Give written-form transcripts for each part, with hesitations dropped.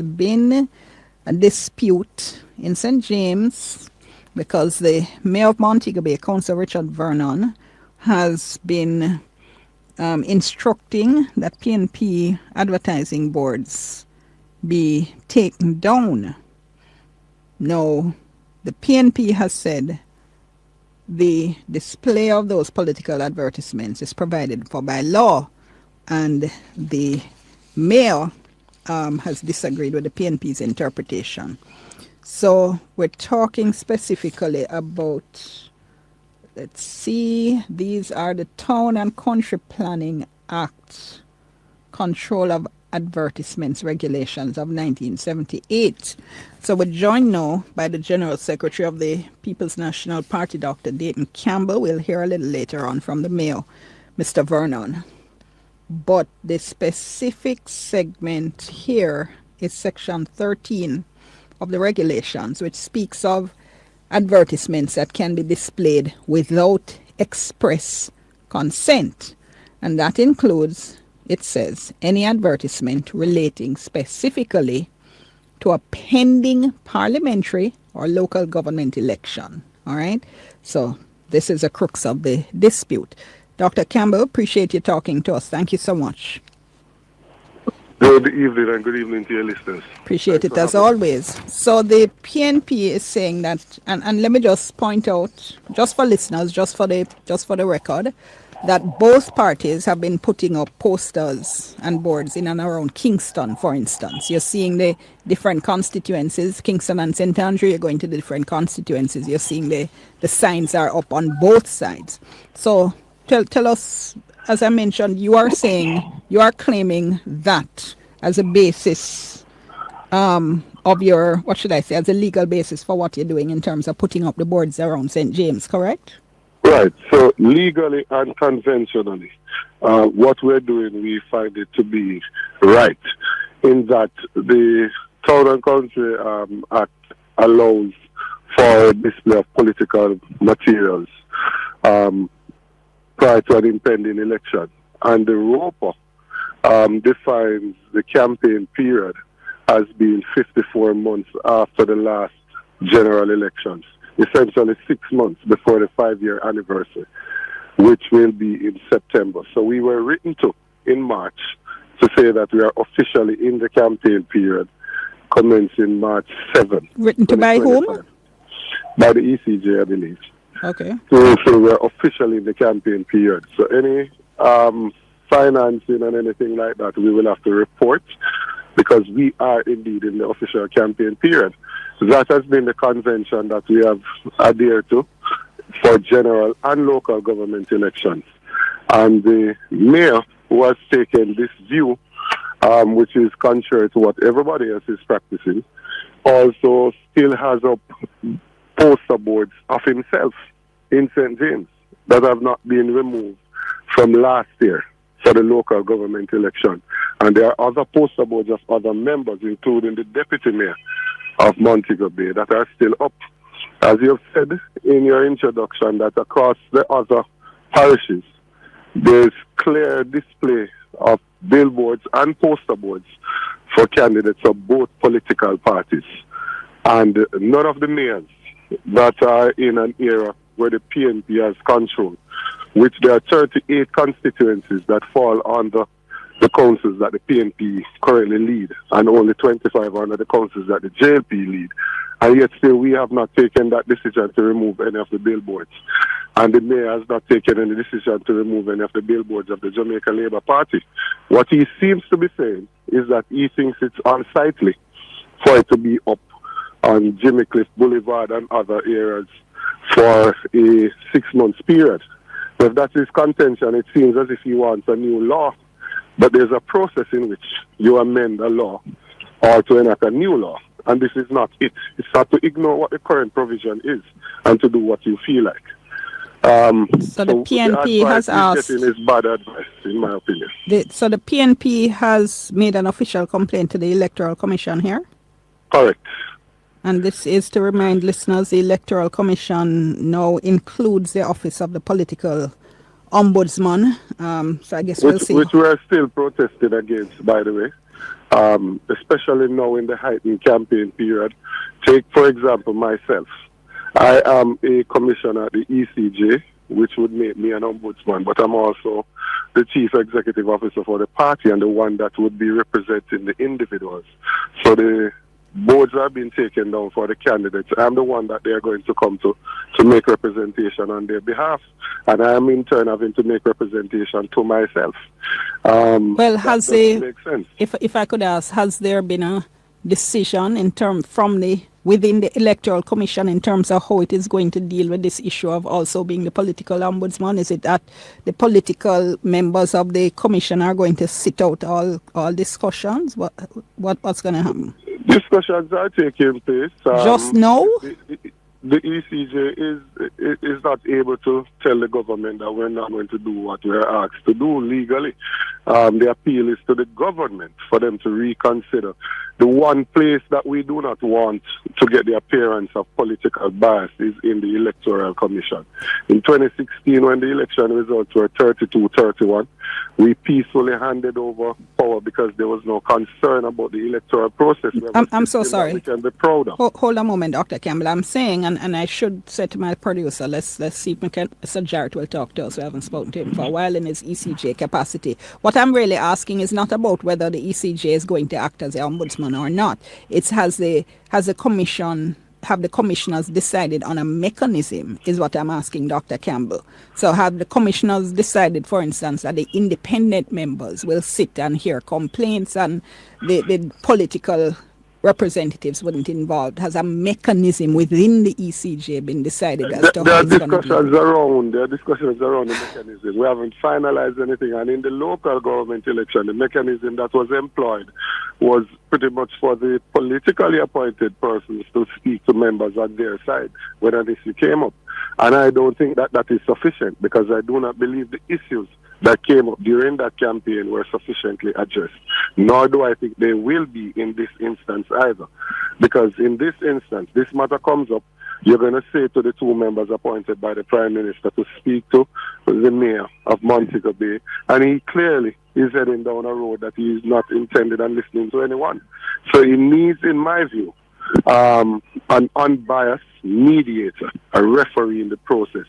been a dispute in St. James because the mayor of Montego Bay, Councillor Richard Vernon, has been instructing that PNP advertising boards be taken down. Now, the PNP has said the display of those political advertisements is provided for by law, and the mayor has disagreed with the PNP's interpretation. So we're talking specifically about, let's see, these are the Town and Country Planning Act, Control of Advertisements Regulations of 1978. So we're joined now by the General Secretary of the People's National Party, Dr. Dayton Campbell. We'll hear a little later on from the mayor, Mr. Vernon. But the specific segment here is Section 13 of the regulations, which speaks of advertisements that can be displayed without express consent. And that includes, it says, any advertisement relating specifically to a pending parliamentary or local government election. All right? So this is a crux of the dispute. Dr. Campbell, appreciate you talking to us. Thank you so much. Good evening and good evening to your listeners. Appreciate it as always. So the PNP is saying that, and let me just point out, just for listeners, just for the record, that both parties have been putting up posters and boards in and around Kingston, for instance. You're seeing the different constituencies, Kingston and St. Andrew, you're going to the different constituencies. You're seeing the signs are up on both sides. So tell us, as I mentioned, you are claiming that as a basis of your, what should I say, as a legal basis for what you're doing in terms of putting up the boards around St. James, correct? Right. So legally and conventionally, what we're doing, we find it to be right in that the Town and Country Act allows for display of political materials prior to an impending election. And the ROPA defines the campaign period as being 54 months after the last general elections, essentially 6 months before the 5-year anniversary, which will be in September. So we were written to in March to say that we are officially in the campaign period commencing March 7th. Written to by whom? By the ECJ, I believe. Okay. So we're officially in the campaign period. So any financing and anything like that, we will have to report because we are indeed in the official campaign period. So that has been the convention that we have adhered to for general and local government elections. And the mayor who has taken this view, which is contrary to what everybody else is practicing, also still has up poster boards of himself in St. James that have not been removed from last year for the local government election. And there are other poster boards of other members, including the deputy mayor of Montego Bay, that are still up. As you have said in your introduction, that across the other parishes, there's clear display of billboards and poster boards for candidates of both political parties. And none of the mayors that are in an era where the PNP has control, which there are 38 constituencies that fall under the councils that the PNP currently lead, and only 25 under the councils that the JLP lead. And yet still we have not taken that decision to remove any of the billboards. And the mayor has not taken any decision to remove any of the billboards of the Jamaica Labour Party. What he seems to be saying is that he thinks it's unsightly for it to be up on Jimmy Cliff Boulevard and other areas for a 6 month period. If that is contention, it seems as if he wants a new law. But there's a process in which you amend a law or to enact a new law. And this is not it. It's not to ignore what the current provision is and to do what you feel like. So the PNP has asked... is bad advice, in my opinion. So the PNP has made an official complaint to the Electoral Commission here? Correct. And this is to remind listeners, the Electoral Commission now includes the office of the political ombudsman. So I guess we'll see. Which we are still protesting against, by the way. especially now in the heightened campaign period. Take, for example, myself. I am a commissioner at the ECJ, which would make me an ombudsman, but I'm also the chief executive officer for the party and the one that would be representing the individuals. So the boards are being taken down for the candidates. I'm the one that they're going to come to make representation on their behalf, and I am in turn having to make representation to myself. Well, has that make sense? If I could ask, has there been a decision within the Electoral Commission in terms of how it is going to deal with this issue of also being the political ombudsman? Is it that the political members of the commission are going to sit out all discussions? What's going to happen? Discussions are taking place. Just now? The ECJ is not able to tell the government that we're not going to do what we're asked to do legally. The appeal is to the government for them to reconsider. The one place that we do not want to get the appearance of political bias is in the Electoral Commission. In 2016, when the election results were 32-31, we peacefully handed over power because there was no concern about the electoral process. I'm so sorry. We can be proud of. Hold a moment, Dr. Campbell. I'm saying, and I should say to my producer, let's see if Mr. Jarrett will talk to us. We haven't spoken to him for a while in his ECJ capacity. What I'm really asking is not about whether the ECJ is going to act as the ombudsman or not. It's have the commissioners decided on a mechanism, is what I'm asking Dr. Campbell. So have the commissioners decided, for instance, that the independent members will sit and hear complaints and the political representatives wouldn't involved? Has a mechanism within the ECJ been decided as to how it's going to be? There are discussions around the mechanism. We haven't finalized anything. And in the local government election, the mechanism that was employed was pretty much for the politically appointed persons to speak to members on their side when an issue came up. And I don't think that is sufficient, because I do not believe the issues that came up during that campaign were sufficiently addressed. Nor do I think they will be in this instance either. Because in this instance, this matter comes up, you're going to say to the two members appointed by the Prime Minister to speak to the Mayor of Montego Bay, and he clearly is heading down a road that he is not intended on listening to anyone. So he needs, in my view, an unbiased mediator, a referee in the process,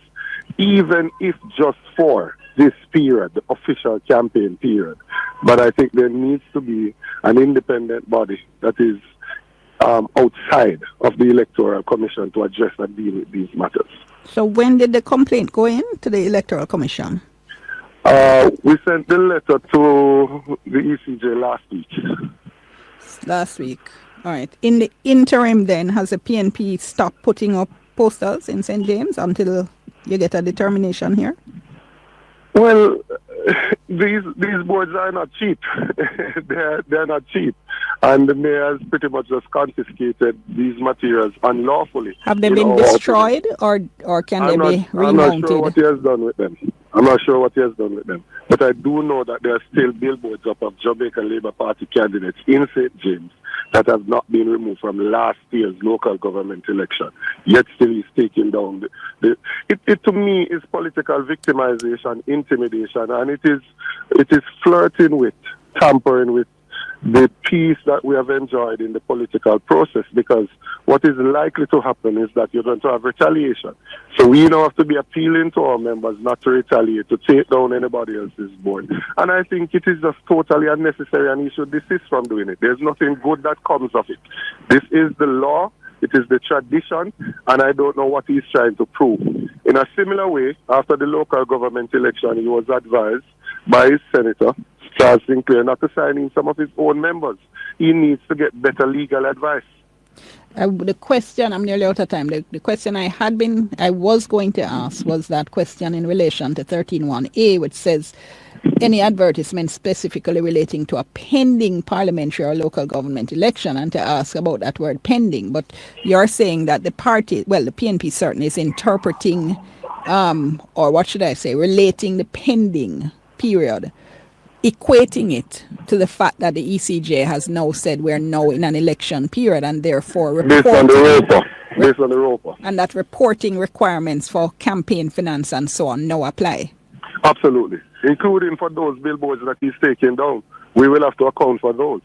even if just for this period, the official campaign period. But I think there needs to be an independent body that is outside of the Electoral Commission to address and deal with these matters. So when did the complaint go in to the Electoral Commission? We sent the letter to the ECJ last week. Last week. All right. In the interim then, has the PNP stopped putting up posters in St. James until you get a determination here? Well, these boards are not cheap. they're not cheap. And the mayor has pretty much just confiscated these materials unlawfully. Have they been destroyed or can they be remounted? I'm not sure what he has done with them. But I do know that there are still billboards up of Jamaica Labour Party candidates in St. James that have not been removed from last year's local government election. Yet still he's taking down it to me is political victimization, intimidation, and it is flirting with, tampering with the peace that we have enjoyed in the political process, because what is likely to happen is that you're going to have retaliation. So we now have to be appealing to our members not to retaliate, to take down anybody else's board. And I think it is just totally unnecessary, and he should desist from doing it. There's nothing good that comes of it. This is the law, it is the tradition, and I don't know what he's trying to prove. In a similar way, after the local government election, he was advised by his senator, Charles Sinclair, not to sign in some of his own members. He needs to get better legal advice. The question, I'm nearly out of time, the question I was going to ask was that question in relation to 13.1a, which says any advertisement specifically relating to a pending parliamentary or local government election, and to ask about that word pending. But you're saying that the party, well, the PNP certainly is interpreting, or what should I say, relating the pending period, equating it to the fact that the ECJ has now said we're now in an election period, and therefore based on the ROPA. And that reporting requirements for campaign finance and so on now apply. Absolutely. Including for those billboards that he's taking down. We will have to account for those.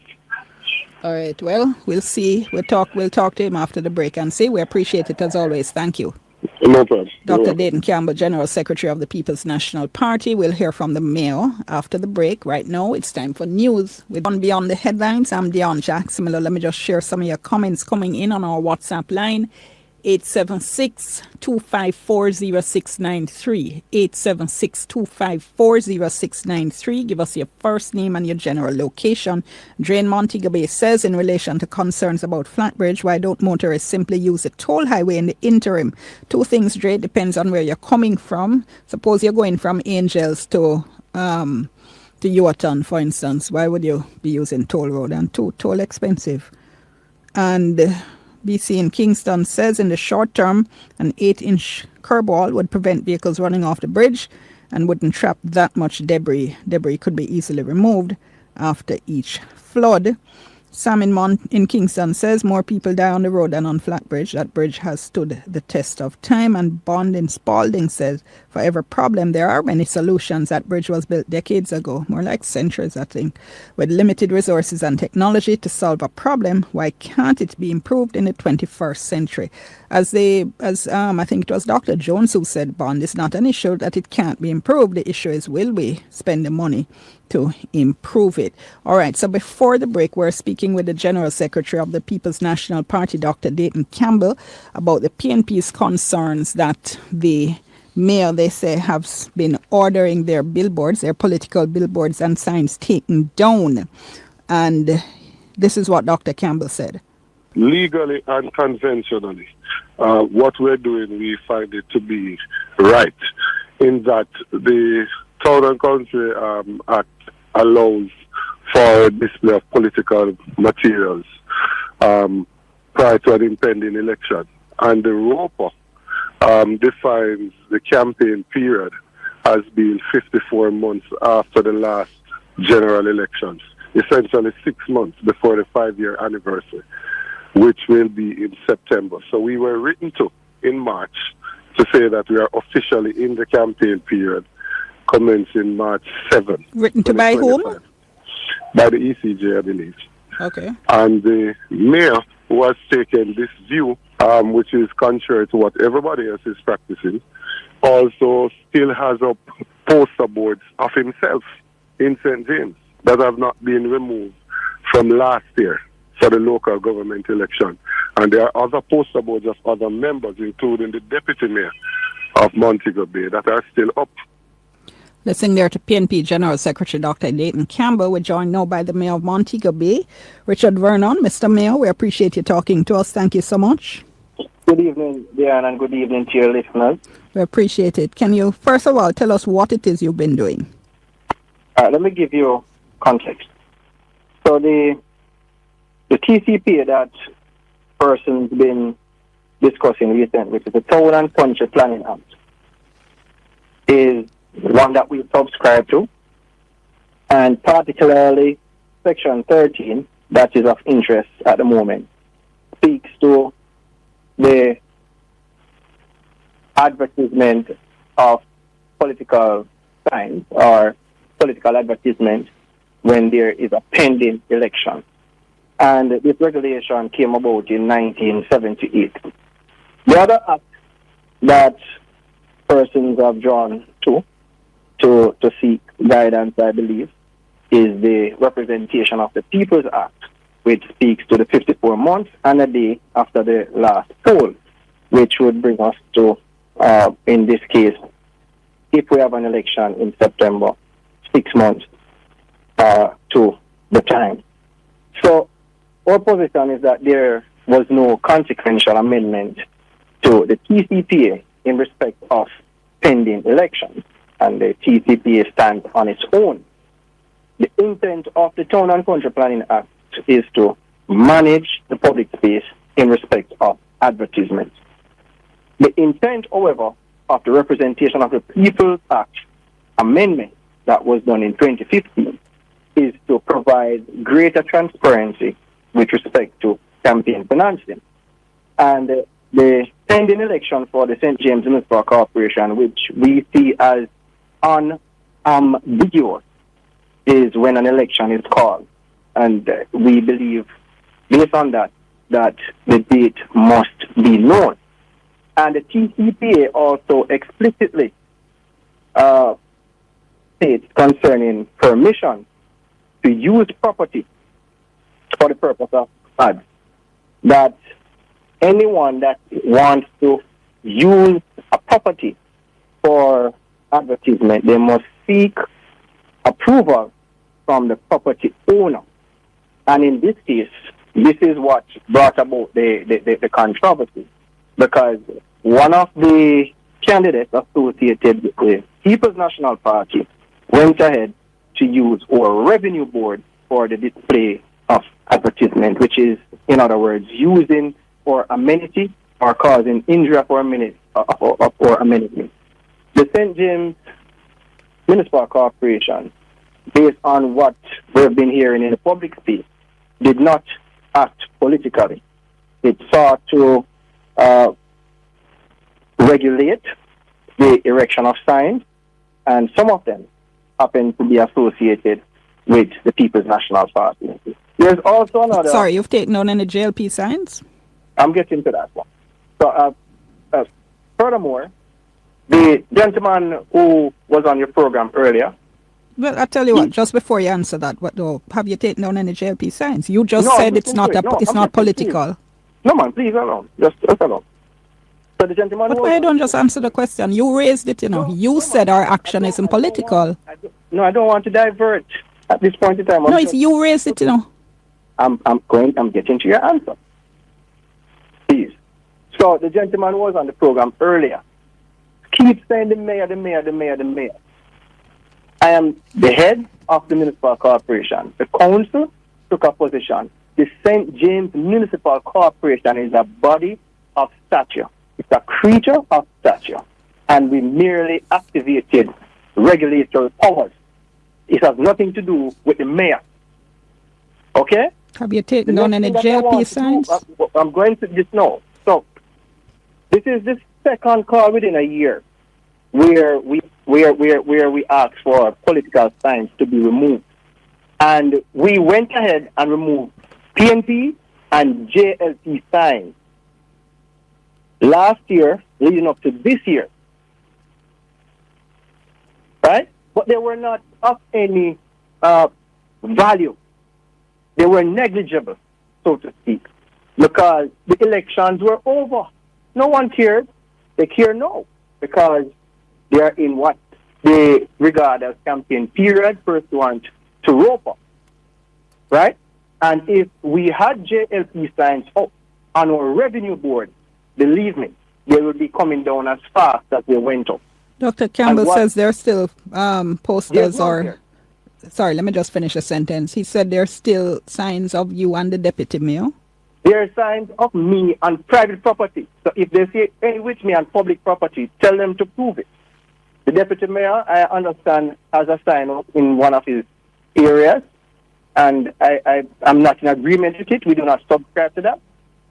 All right. Well, we'll see. We'll talk to him after the break and see. We appreciate it as always. Thank you. No problem. Dr. Dayton Campbell, General Secretary of the People's National Party. We'll hear from the mayor after the break. Right now, it's time for news. We're on Beyond the Headlines. I'm Dion Jackson. Let me just share some of your comments coming in on our WhatsApp line. 876-254-0693. 876-254-0693. Give us your first name and your general location. Drain Montego Bay says, in relation to concerns about Flatbridge, why don't motorists simply use the toll highway in the interim? Two things, Dre, depends on where you're coming from. Suppose you're going from Angels to Yorton, for instance. Why would you be using toll road? And toll expensive. And BC in Kingston says, in the short term, an 8-inch curb wall would prevent vehicles running off the bridge and wouldn't trap that much debris. Debris could be easily removed after each flood. Sam in Kingston says, more people die on the road than on Flatbridge. That bridge has stood the test of time. And Bond in Spalding says, for every problem, there are many solutions. That bridge was built decades ago, more like centuries, I think. With limited resources and technology to solve a problem, why can't it be improved in the 21st century? As I think it was Dr. Jones who said, Bond, it's not an issue that it can't be improved. The issue is, will we spend the money to improve it? All right, so before the break, we're speaking with the General Secretary of the People's National Party, Dr. Dayton Campbell, about the PNP's concerns that the mayor, they say, have been ordering their billboards, their political billboards and signs taken down. And this is what Dr. Campbell said. Legally and conventionally, what we're doing, we find it to be right, in that the Town and Country Act allows for display of political materials prior to an impending election. And the ROPA defines the campaign period as being 54 months after the last general elections, essentially 6 months before the 5-year anniversary, which will be in September. So we were written to in March to say that we are officially in the campaign period commencing March 7th. Written to by whom? By the ECJ, I believe. Okay. And the mayor, who has taken this view, which is contrary to what everybody else is practicing, also still has up poster boards of himself in St. James that have not been removed from last year for the local government election. And there are other poster boards of other members, including the deputy mayor of Montego Bay, that are still up. Listening there to PNP General Secretary Dr. Dayton Campbell. We're joined now by the Mayor of Montego Bay, Richard Vernon. Mr. Mayor, we appreciate you talking to us. Thank you so much. Good evening, Diane, and good evening to your listeners. We appreciate it. Can you, first of all, tell us what it is you've been doing? Let me give you context. So the TCP that person's been discussing recently, which is the Town and Country Planning Act, is one that we subscribe to, and particularly Section 13, that is of interest at the moment, speaks to the advertisement of political signs or political advertisement when there is a pending election. And this regulation came about in 1978. The other act that persons have drawn to seek guidance, I believe, is the Representation of the People's Act, which speaks to the 54 months and a day after the last poll, which would bring us to, in this case, if we have an election in September, 6 months to the time. So our position is that there was no consequential amendment to the TCPA in respect of pending elections, and the TCPA stands on its own. The intent of the Town and Country Planning Act is to manage the public space in respect of advertisements. The intent, however, of the Representation of the People's Act amendment that was done in 2015 is to provide greater transparency with respect to campaign financing. And the pending election for the St. James Municipal Corporation, which we see as unambiguous, is when an election is called. And we believe based on that the date must be known. And the TCPA also explicitly states concerning permission to use property for the purpose of ads, that anyone that wants to use a property for advertisement, they must seek approval from the property owner. And in this case, this is what brought about the controversy, because one of the candidates associated with the People's National Party went ahead to use our revenue board for the display of advertisement, which is, in other words, using for amenity or causing injury for amenity. The St. James Municipal Corporation, based on what we've been hearing in the public space, did not act politically. It sought to regulate the erection of signs, and some of them happen to be associated with the People's National Party. There's also another... Sorry, you've taken on any JLP signs? I'm getting to that one. So, furthermore, the gentleman who was on your program earlier... Well, I tell you what, just before you answer that, have you taken down any JLP signs? You just said it's not political. No, man, please alone. Just alone. So the gentleman... But why don't just answer the question? You raised it, You said our action isn't political. I don't want to divert at this point in time. No, it's you raised it, I'm getting to your answer. Please. So the gentleman was on the program earlier. Keep saying the mayor. I am the head of the municipal corporation. The council took a position. The St. James Municipal Corporation is a body of stature. It's a creature of stature. And we merely activated regulatory powers. It has nothing to do with the mayor. Okay? Have you taken down any JLP signs? I'm going to this now. So, this is the second call within a year where we asked for political signs to be removed. And we went ahead and removed PNP and JLP signs last year leading up to this year. Right? But they were not of any value. They were negligible, so to speak, because the elections were over. No one cared. They care now because they are in what they regard as campaign period pursuant to ROPA. Right? And if we had JLP signs up on our revenue board, believe me, they would be coming down as fast as they went up. Dr. Campbell says there's still posters or... Sorry, let me just finish a sentence. He said there's still signs of you and the deputy mayor. There are signs of me on private property. So if they say any with me on public property, tell them to prove it. The deputy mayor, I understand, has a sign up in one of his areas, and I'm not in agreement with it. We do not subscribe to that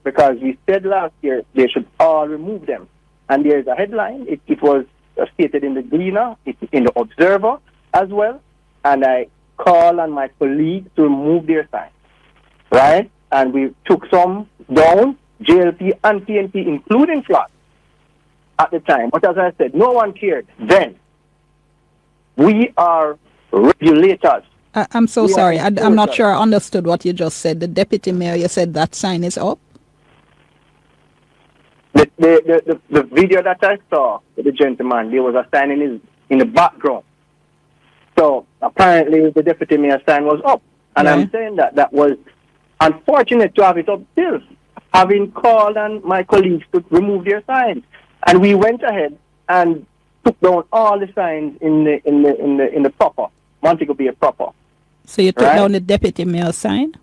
because we said last year they should all remove them. And there's a headline. It was stated in the Gleaner, in the Observer as well. And I call on my colleagues to remove their signs, right? And we took some down, JLP and PNP, including flat at the time. But as I said, no one cared then. We are regulators. I'm so sorry. I'm not sure I understood what you just said. The deputy mayor, you said that sign is up? The video that I saw with the gentleman, there was a sign in the background. So apparently the deputy mayor sign was up. And I'm saying that was unfortunate to have it up still, having called on my colleagues to remove their signs. And we went ahead and took down all the signs in the proper, Montego Bay proper. So you took down the deputy mayor sign?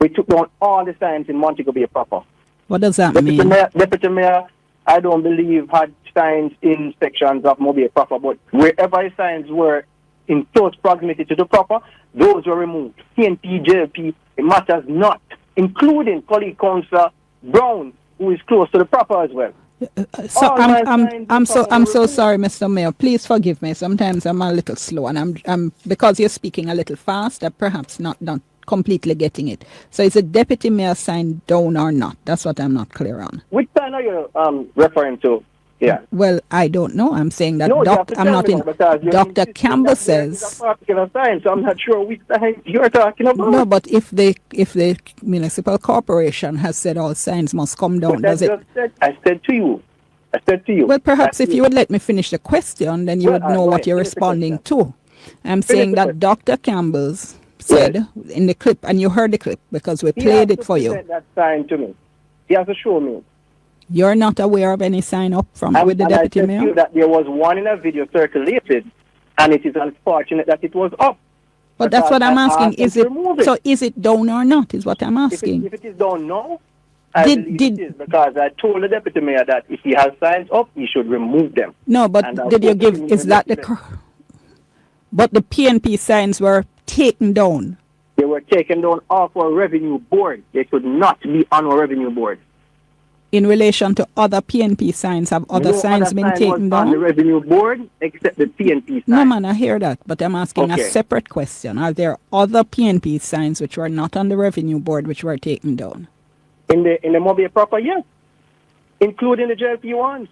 We took down all the signs in Montego Bay proper. What does that mean? Deputy mayor, I don't believe, had signs in sections of Mobile proper, but wherever his signs were in close proximity to the proper, those were removed. PNP, JLP, it matters not, including colleague Councillor Brown, who is close to the proper as well. So I'm so sorry, Mr. Mayor. Please forgive me. Sometimes I'm a little slow, and I'm because you're speaking a little fast. I perhaps not completely getting it. So is the deputy mayor sign down or not? That's what I'm not clear on. Which sign are you referring to? Yeah. Well, I don't know. I'm saying that No, you have to I'm tell not me in. now, because you're Dr. insisting Campbell that there is says a particular sign, so I'm not sure which sign you're talking about. no, but if the municipal corporation has said all signs must come down, But does it? I said to you. Well, perhaps that if you would let me finish the question, then you would know go what ahead, you're finish the responding to. I'm saying the that question. Dr. Campbell's said in the clip, and you heard the clip because we He played has it to for you. present that sign to me. He has to show me. You're not aware of any sign up from with the And deputy I said to mayor? you that there was one in a video circulated, and it is unfortunate that it was up. But that's what I'm Because I asking. asked him Is to it remove it. so? Is it down or not? Is what I'm asking. If it is done now, I Did- believe did- it is, because I told the deputy mayor that if he has signs up, he should remove them. No, but And I'll did you put give? him Is in that the? the- But the PNP signs were taken down. They were taken down off our revenue board. They should not be on our revenue board. In relation to other PNP signs, have other No signs other been sign taken was on the down? revenue board except the PNP sign. No, man, I hear that, but I'm asking a Okay. separate question. Are there other PNP signs which were not on the revenue board which were taken down? In the Mobile proper, yes, including the JLP ones.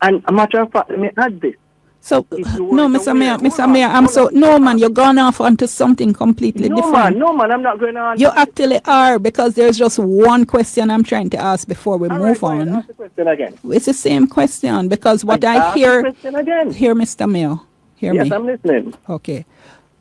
And a matter of fact, let me add this. So, If you no, weren't Mr. Mayor, aware- Mr. Mayor, I'm so, no, man, you're gone off onto something completely different. No, man, I'm not going on. You actually are, because there's just one question I'm trying to ask before we All move right, go ahead, on. ask the question again. It's the same question, because what I Ask hear, the question again. hear Mr. Mayor, hear Yes, me. I'm listening. Okay.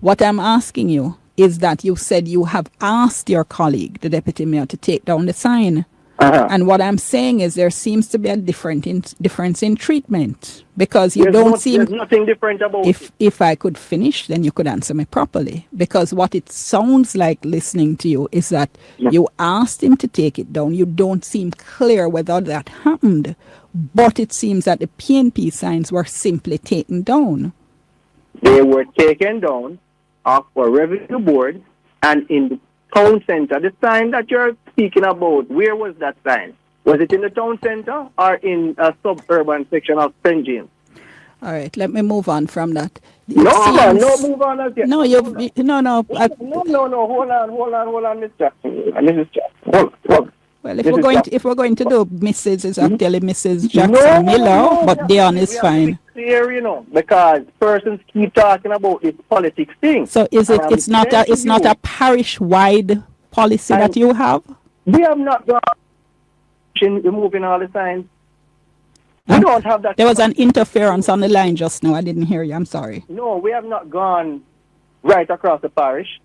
What I'm asking you is that you said you have asked your colleague, the deputy mayor, to take down the sign. Uh-huh. And what I'm saying is there seems to be a difference in treatment, because you There's don't seem. There's nothing different about it. If I could finish, then you could answer me properly. Because what it sounds like listening to you is that you asked him to take it down. You don't seem clear whether that happened. But it seems that the PNP signs were simply taken down. They were taken down off our revenue board, and in the town center, the sign that you're speaking about, where was that sign? Was it in the town center or in a suburban section of St. James? All right, let me move on from that. It No, man, no, seems- move on as yet. No, Hold you've, on. no, no. No, hold on, Mr. Jackson. Mrs. Jackson. Hold on. Well, if Mrs. we're going Jackson. to, if we're going to do Mrs. is actually Mrs. Jackson Miller, but Dion is we have to fine. be clear, you know, because persons keep talking about this politics thing. So is it? And It's not a. saying It's to not you, a parish-wide policy that you have. We have not gone in removing all the signs. We don't have that. There was an interference on the line just now. I didn't hear you. I'm sorry. No, we have not gone right across the parish.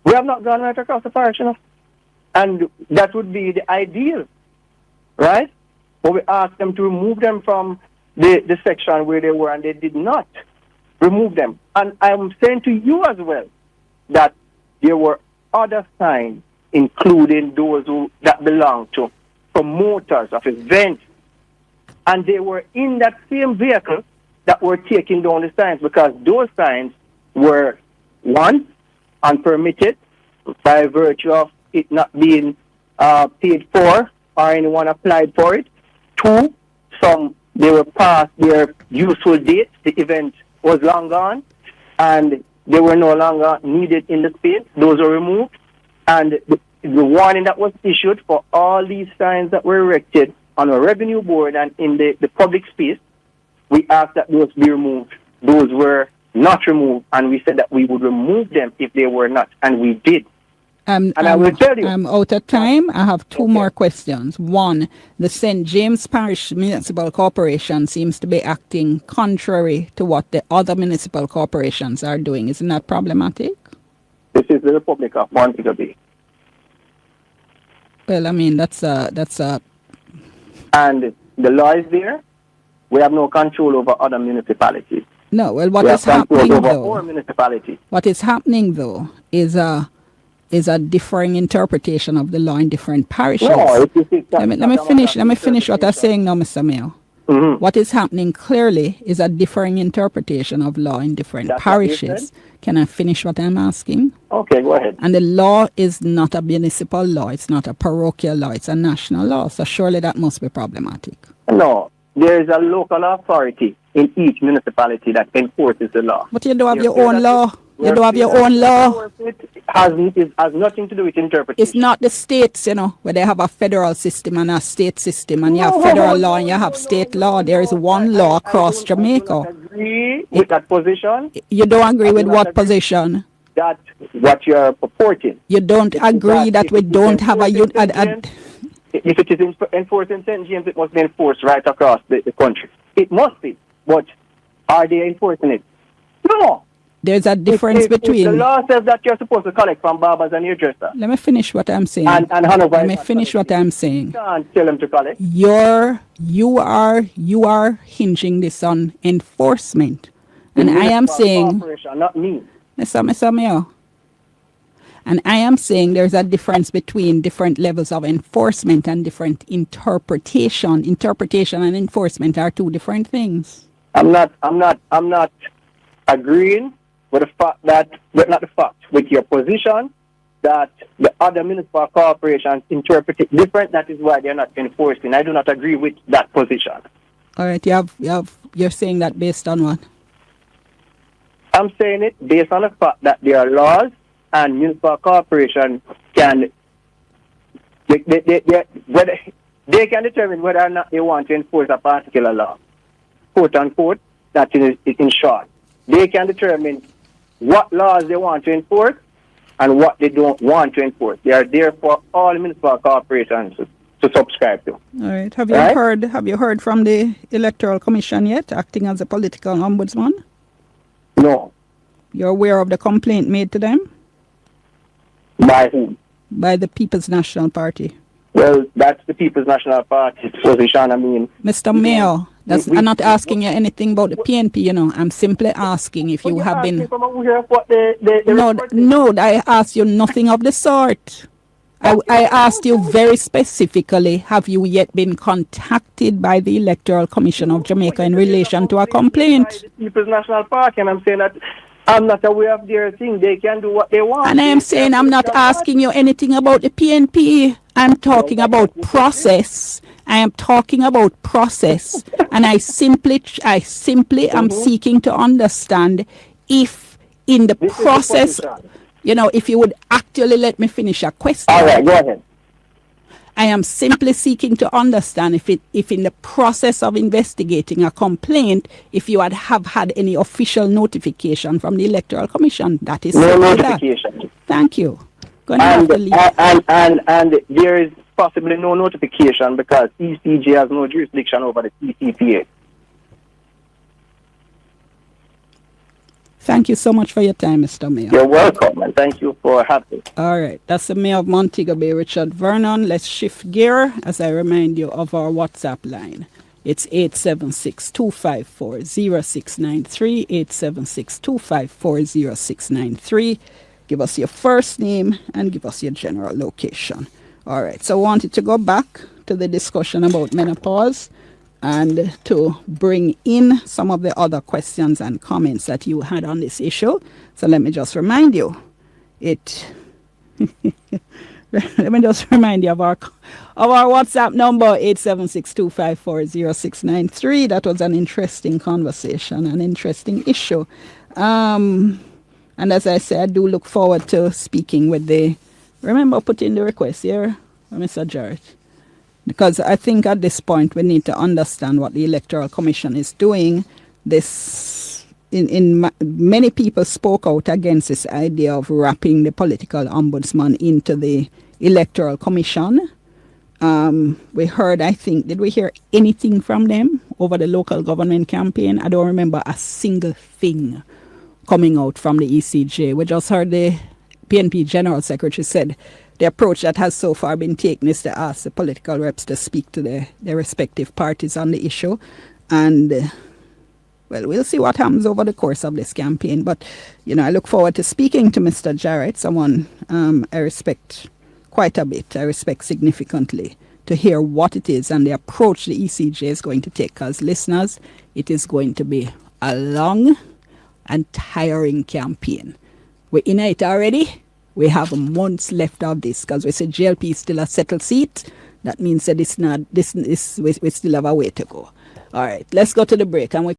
We have not gone right across the parish, you know. And that would be the ideal, right? But we asked them to remove them from the section where they were, and they did not remove them. And I'm saying to you as well that there were other signs, including those that belong to promoters of events, and they were in that same vehicle that were taking down the signs, because those signs were, one, unpermitted by virtue of it not being paid for or anyone applied for it. Two, they were past their useful date. The event was long gone, and they were no longer needed in the space. Those were removed, and the warning that was issued for all these signs that were erected on a revenue board and in the public space, we asked that those be removed. Those were not removed, and we said that we would remove them if they were not, and we did. And I will tell you. I'm out of time. I have two more questions. One, the St. James Parish Municipal Corporation seems to be acting contrary to what the other municipal corporations are doing. Isn't that problematic? This is the Republic of Montego Bay. Well, I mean, that's a. And the law is there. We have no control over other municipalities. No, well, what We is have control happening over though? our municipality. What is happening though is a differing interpretation of the law in different parishes. No, Let me finish what I'm saying now, Mr. Mayor. Mm-hmm. What is happening clearly is a differing interpretation of law in different That's what you parishes. said? Can I finish what I'm asking? Okay, go ahead. And the law is not a municipal law. It's not a parochial law. It's a national law. So surely that must be problematic. No, there is a local authority in each municipality that enforces the law. But you do have You your hear own that? law. You don't have your own law. It has nothing to do with interpretation. It's not the states, where they have a federal system and a state system, and you have federal law and you have state law. There is one law across Jamaica. I don't agree with that position. You don't agree with what position? That what you are purporting. You don't agree that we don't have if it is enforced in St. James, it must be enforced right across the country. It must be. But are they enforcing it? No. There's a difference between... the law says that you're supposed to collect from barbers and hairdressers. Let me finish what I'm saying. Let me finish what I'm saying. You can't tell them to collect. You are hinging this on enforcement. And I am saying... Not me. And I am saying there's a difference between different levels of enforcement and different interpretation. Interpretation and enforcement are two different things. I'm not agreeing with the fact that, but not the fact, with your position that the other municipal corporations interpret it different. That is why they're not enforcing. I do not agree with that position. All right, you're saying that based on what? I'm saying it based on the fact that there are laws and municipal corporations can they can determine whether or not they want to enforce a particular law, quote unquote. That is in short. They can determine what laws they want to enforce and what they don't want to enforce. They are there for all municipal corporations to subscribe to. All right. Have you heard from the Electoral Commission yet, acting as a political ombudsman? No. You're aware of the complaint made to them? By whom? By the People's National Party. Well, that's the People's National Party's position. I mean, Mr. Mayor, I'm not asking you anything about the PNP, I'm simply asking if you have been... No, I asked you nothing of the sort. I asked you very specifically, have you yet been contacted by the Electoral Commission of Jamaica in relation to a complaint? The People's National Party, and I'm saying that I'm not aware of their thing. They can do what they want. And I am saying I'm not asking you anything about the PNP. I'm talking about process. I am talking about process. And I simply am seeking to understand if in the process, if you would actually let me finish a question. All right, go ahead. I am simply seeking to understand if in the process of investigating a complaint, if you have had any official notification from the Electoral Commission. That is no notification. Thank you. And there is possibly no notification because ECJ has no jurisdiction over the CCPA. Thank you so much for your time, Mr. Mayor. You're welcome, and thank you for having me. All right. That's the Mayor of Montego Bay, Richard Vernon. Let's shift gear as I remind you of our WhatsApp line. It's 876-254-0693, 876-254-0693. Give us your first name and give us your general location. All right. So I wanted to go back to the discussion about menopause and to bring in some of the other questions and comments that you had on this issue. So let me just remind you, let me just remind you of our WhatsApp number, 876-254-0693. That was an interesting conversation, an interesting issue. And as I said, I do look forward to speaking with remember putting the request here, Mr. Jarrett. Because I think at this point we need to understand what the Electoral Commission is doing. Many people spoke out against this idea of wrapping the political ombudsman into the Electoral Commission. We heard, did we hear anything from them over the local government campaign? I don't remember a single thing coming out from the ECJ. We just heard the PNP General Secretary said the approach that has so far been taken is to ask the political reps to speak to their respective parties on the issue. And, we'll see what happens over the course of this campaign. But, I look forward to speaking to Mr. Jarrett, someone I respect quite a bit. I respect significantly, to hear what it is and the approach the ECJ is going to take. Because, listeners, it is going to be a long and tiring campaign. We're in it already. We have months left of this because we say JLP is still a settled seat. That means that we still have a way to go. All right, let's go to the break and we